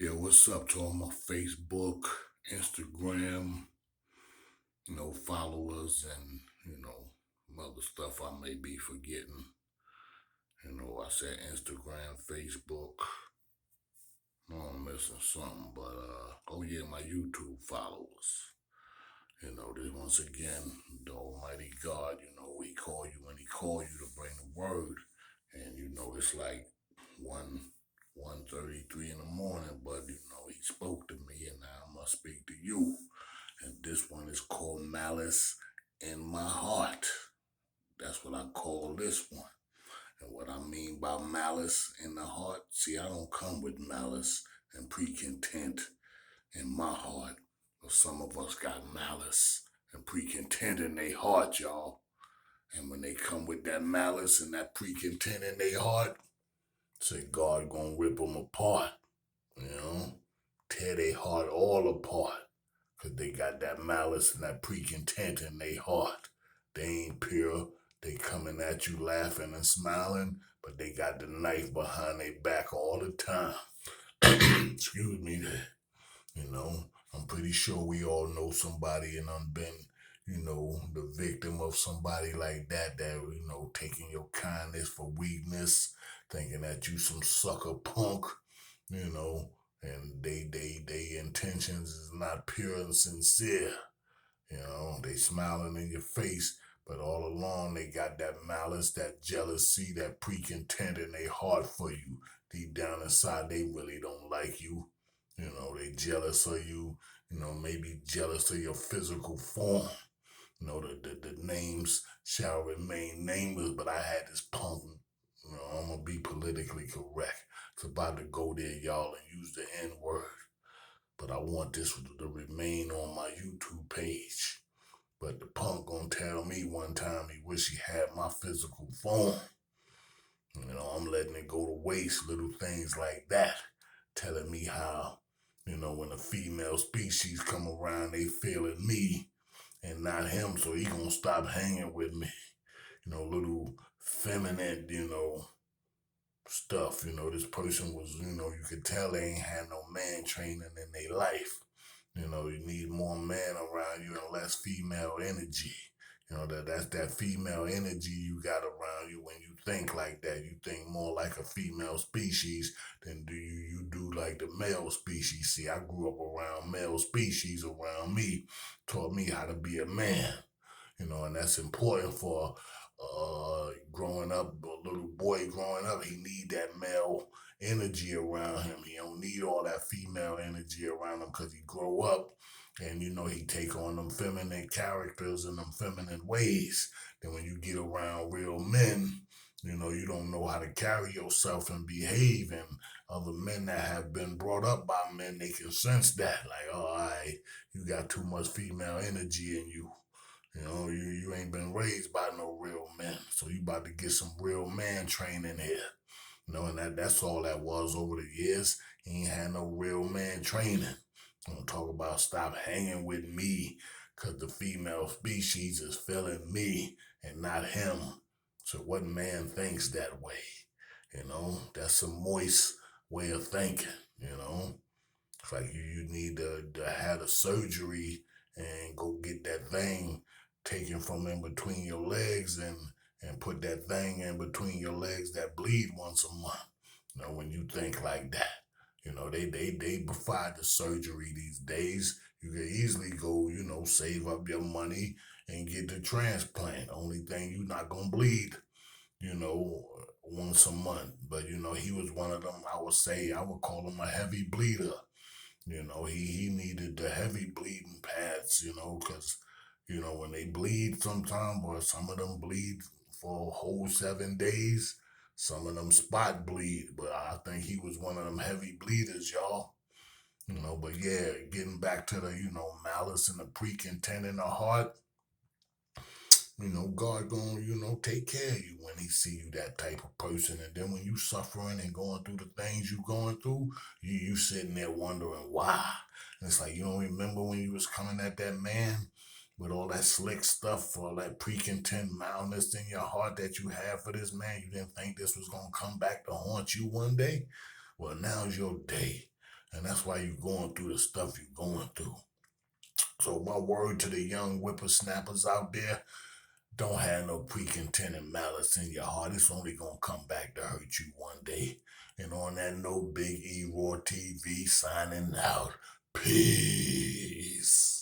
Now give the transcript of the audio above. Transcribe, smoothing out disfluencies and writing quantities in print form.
Yeah, what's up to all my Facebook, Instagram, followers and, other stuff I may be forgetting. I said Instagram, Facebook. No, I'm missing something, but oh yeah, my YouTube followers. This once again, the Almighty God, He called you when He called you to bring the word. And it's like 1:33 in the morning, but He spoke to me and now I must speak to you. And this one is called Malice in My Heart. That's what I call this one. And what I mean by malice in the heart, see, I don't come with malice and precontent in my heart. But some of us got malice and precontent in their heart, y'all. And when they come with that malice and that precontent in their heart, say God gonna rip them apart, you know, tear their heart all apart. Cause they got that malice and that precontent in their heart. They ain't pure. They coming at you laughing and smiling, but they got the knife behind their back all the time. Excuse me. You know, I'm pretty sure we all know somebody and been, the victim of somebody like that, taking your kindness for weakness, thinking that you some sucker punk, you know, and they intentions is not pure and sincere. They smiling in your face, but all along they got that malice, that jealousy, that precontent in their heart for you. Deep down inside, they really don't like you. They jealous of you, maybe jealous of your physical form. The names shall remain nameless, but I had this punk, I'm gonna be politically correct. It's about to go there, y'all, and use the N word. But I want this to remain on my YouTube page. But the punk gonna tell me one time he wish he had my physical form. I'm letting it go to waste, little things like that. Telling me how, when a female species come around, they feeling me and not him, so he gonna stop hanging with me. Little feminine, stuff. This person was, you could tell they ain't had no man training in their life. You need more man around you and less female energy. That's that female energy you got around you when you think like that. You think more like a female species than you do like the male species. See, I grew up around male species around me, taught me how to be a man. And that's important for growing up, a little boy growing up, he need that male energy around him. He don't need all that female energy around him because he grow up and he take on them feminine characters and them feminine ways. Then when you get around real men, you don't know how to carry yourself and behave. And other men that have been brought up by men, they can sense that. Like, oh, all right, you got too much female energy in you. You ain't been raised by no real men. So you about to get some real man training here. And that's all that was over the years. He ain't had no real man training. I'm gonna talk about stop hanging with me because the female species is feeling me and not him. So what man thinks that way? That's a moist way of thinking. It's like you need to have a surgery and go get that thing taken from in between your legs and put that thing in between your legs that bleed once a month. When you think like that. They provide the surgery these days. You can easily go, save up your money and get the transplant. Only thing you not gonna bleed, you know, once a month. But he was one of them. I would call him a heavy bleeder. He needed the heavy bleeding pads, because, when they bleed sometime, or some of them bleed for a whole 7 days, some of them spot bleed, but I think he was one of them heavy bleeders, y'all. But yeah, getting back to the, malice and the precontent in the heart, God gonna, take care of you when he see you that type of person. And then when you suffering and going through the things you going through, you sitting there wondering why. And it's like you don't remember when you was coming at that man with all that slick stuff, all that precontent malice in your heart that you had for this man. You didn't think this was gonna come back to haunt you one day. Well, now's your day. And that's why you're going through the stuff you're going through. So my word to the young whippersnappers out there, don't have no precontent and malice in your heart. It's only gonna come back to hurt you one day. And on that note, Big E Raw TV signing out. Peace.